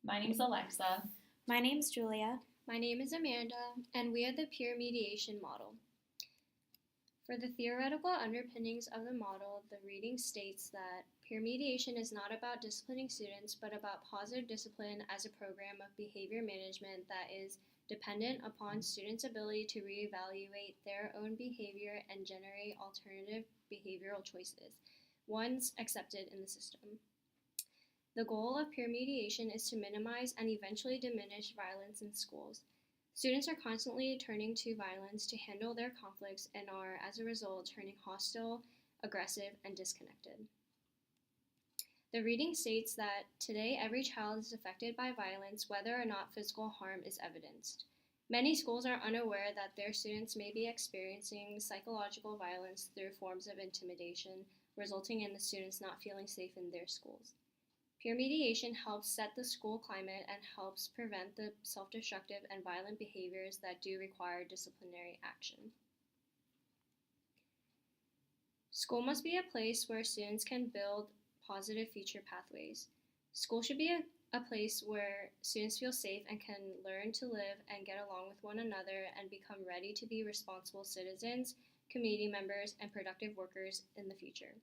My name's Alexa. My name's Julia. My name is Amanda, and we are the peer mediation model. For the theoretical underpinnings of the model, the reading states that peer mediation is not about disciplining students, but about positive discipline as a program of behavior management that is dependent upon students' ability to reevaluate their own behavior and generate alternative behavioral choices, ones accepted in the system. The goal of peer mediation is to minimize and eventually diminish violence in schools. Students are constantly turning to violence to handle their conflicts and are, as a result, turning hostile, aggressive, and disconnected. The reading states that today every child is affected by violence, whether or not physical harm is evidenced. Many schools are unaware that their students may be experiencing psychological violence through forms of intimidation, resulting in the students not feeling safe in their schools. Peer mediation helps set the school climate and helps prevent the self-destructive and violent behaviors that do require disciplinary action. School must be a place where students can build positive future pathways. School should be a place where students feel safe and can learn to live and get along with one another and become ready to be responsible citizens, community members, and productive workers in the future.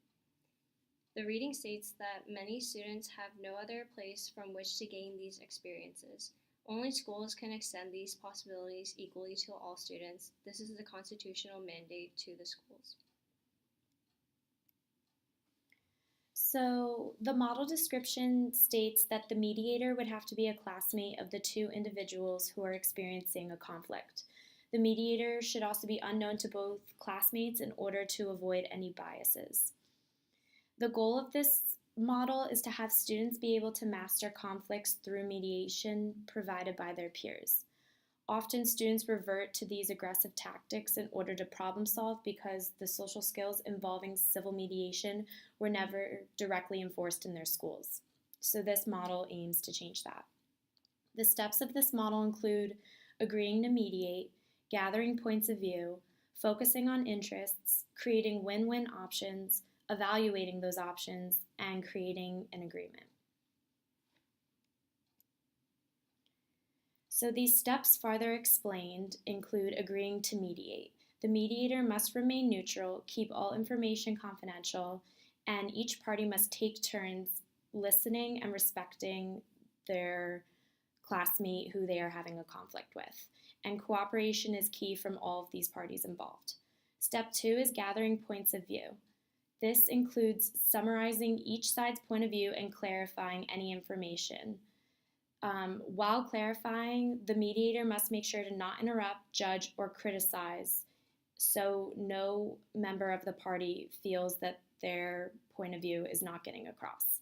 The reading states that many students have no other place from which to gain these experiences. Only schools can extend these possibilities equally to all students. This is the constitutional mandate to the schools. So the model description states that the mediator would have to be a classmate of the two individuals who are experiencing a conflict. The mediator should also be unknown to both classmates in order to avoid any biases. The goal of this model is to have students be able to master conflicts through mediation provided by their peers. Often students revert to these aggressive tactics in order to problem solve because the social skills involving civil mediation were never directly enforced in their schools. So this model aims to change that. The steps of this model include agreeing to mediate, gathering points of view, focusing on interests, creating win-win options, evaluating those options, and creating an agreement. So these steps farther explained include agreeing to mediate. The mediator must remain neutral, keep all information confidential, and each party must take turns listening and respecting their classmate who they are having a conflict with. And cooperation is key from all of these parties involved. Step 2 is gathering points of view. This includes summarizing each side's point of view and clarifying any information. While clarifying, the mediator must make sure to not interrupt, judge, or criticize so no member of the party feels that their point of view is not getting across.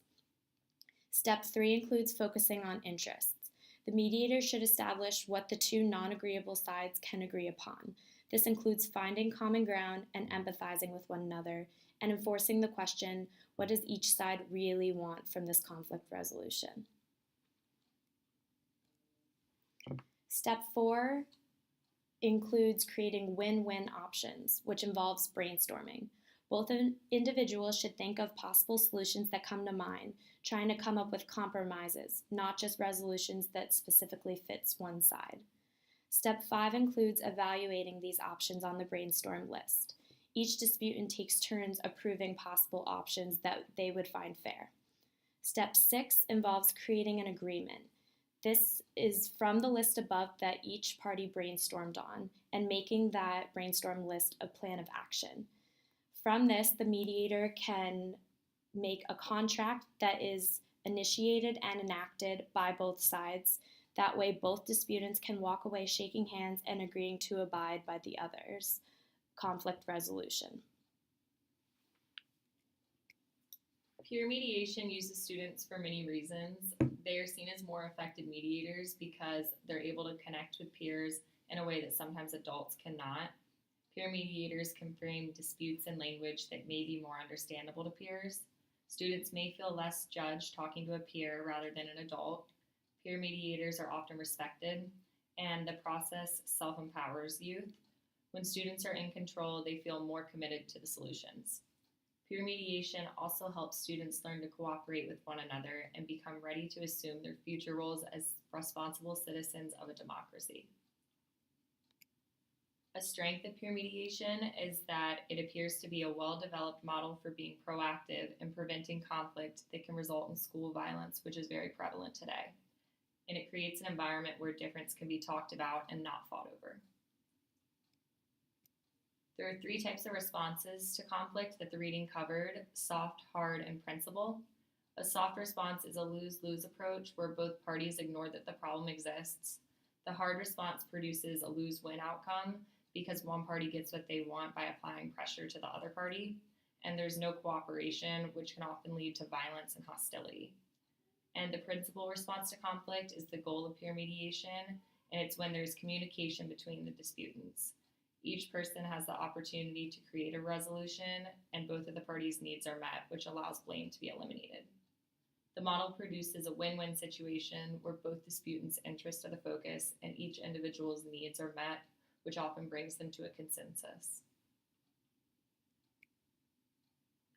Step 3 includes focusing on interests. The mediator should establish what the two non-agreeable sides can agree upon. This includes finding common ground and empathizing with one another, and enforcing the question, what does each side really want from this conflict resolution? Step 4 includes creating win-win options, which involves brainstorming. Both individuals should think of possible solutions that come to mind, trying to come up with compromises, not just resolutions that specifically fits one side. Step 5 includes evaluating these options on the brainstorm list. Each disputant takes turns approving possible options that they would find fair. Step 6 involves creating an agreement. This is from the list above that each party brainstormed on and making that brainstorm list a plan of action. From this, the mediator can make a contract that is initiated and enacted by both sides. That way, both disputants can walk away shaking hands and agreeing to abide by the other's conflict resolution. Peer mediation uses students for many reasons. They are seen as more effective mediators because they're able to connect with peers in a way that sometimes adults cannot. Peer mediators can frame disputes in language that may be more understandable to peers. Students may feel less judged talking to a peer rather than an adult. Peer mediators are often respected, and the process self-empowers youth. When students are in control, they feel more committed to the solutions. Peer mediation also helps students learn to cooperate with one another and become ready to assume their future roles as responsible citizens of a democracy. A strength of peer mediation is that it appears to be a well-developed model for being proactive in preventing conflict that can result in school violence, which is very prevalent today. And it creates an environment where difference can be talked about and not fought over. There are 3 types of responses to conflict that the reading covered: soft, hard, and principle. A soft response is a lose-lose approach where both parties ignore that the problem exists. The hard response produces a lose-win outcome because one party gets what they want by applying pressure to the other party, and there's no cooperation, which can often lead to violence and hostility. And the principle response to conflict is the goal of peer mediation, and it's when there's communication between the disputants. Each person has the opportunity to create a resolution, and both of the parties' needs are met, which allows blame to be eliminated. The model produces a win-win situation where both disputants' interests are the focus and each individual's needs are met, which often brings them to a consensus.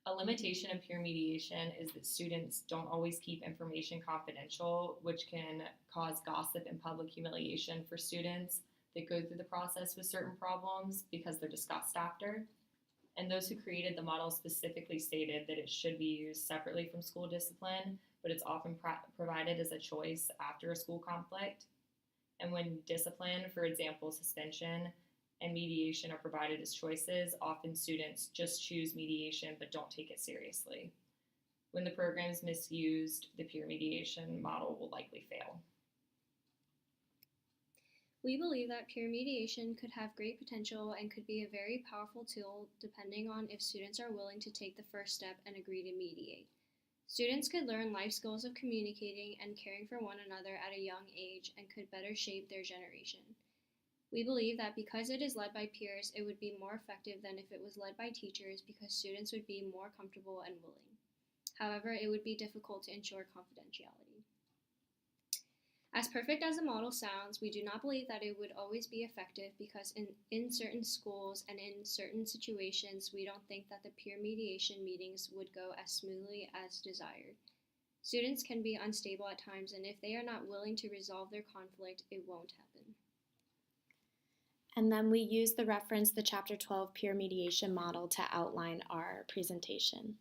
A limitation of peer mediation is that students don't always keep information confidential, which can cause gossip and public humiliation for students that go through the process with certain problems because they're discussed after. And those who created the model specifically stated that it should be used separately from school discipline, but it's often provided as a choice after a school conflict. And when discipline, for example, suspension, and mediation are provided as choices, often students just choose mediation but don't take it seriously. When the program is misused, the peer mediation model will likely fail. We believe that peer mediation could have great potential and could be a very powerful tool depending on if students are willing to take the first step and agree to mediate. Students could learn life skills of communicating and caring for one another at a young age and could better shape their generation. We believe that because it is led by peers, it would be more effective than if it was led by teachers because students would be more comfortable and willing. However, it would be difficult to ensure confidentiality. As perfect as the model sounds, we do not believe that it would always be effective because in certain schools and in certain situations, we don't think that the peer mediation meetings would go as smoothly as desired. Students can be unstable at times, and if they are not willing to resolve their conflict, it won't happen. And then we use the Chapter 12 peer mediation model to outline our presentation.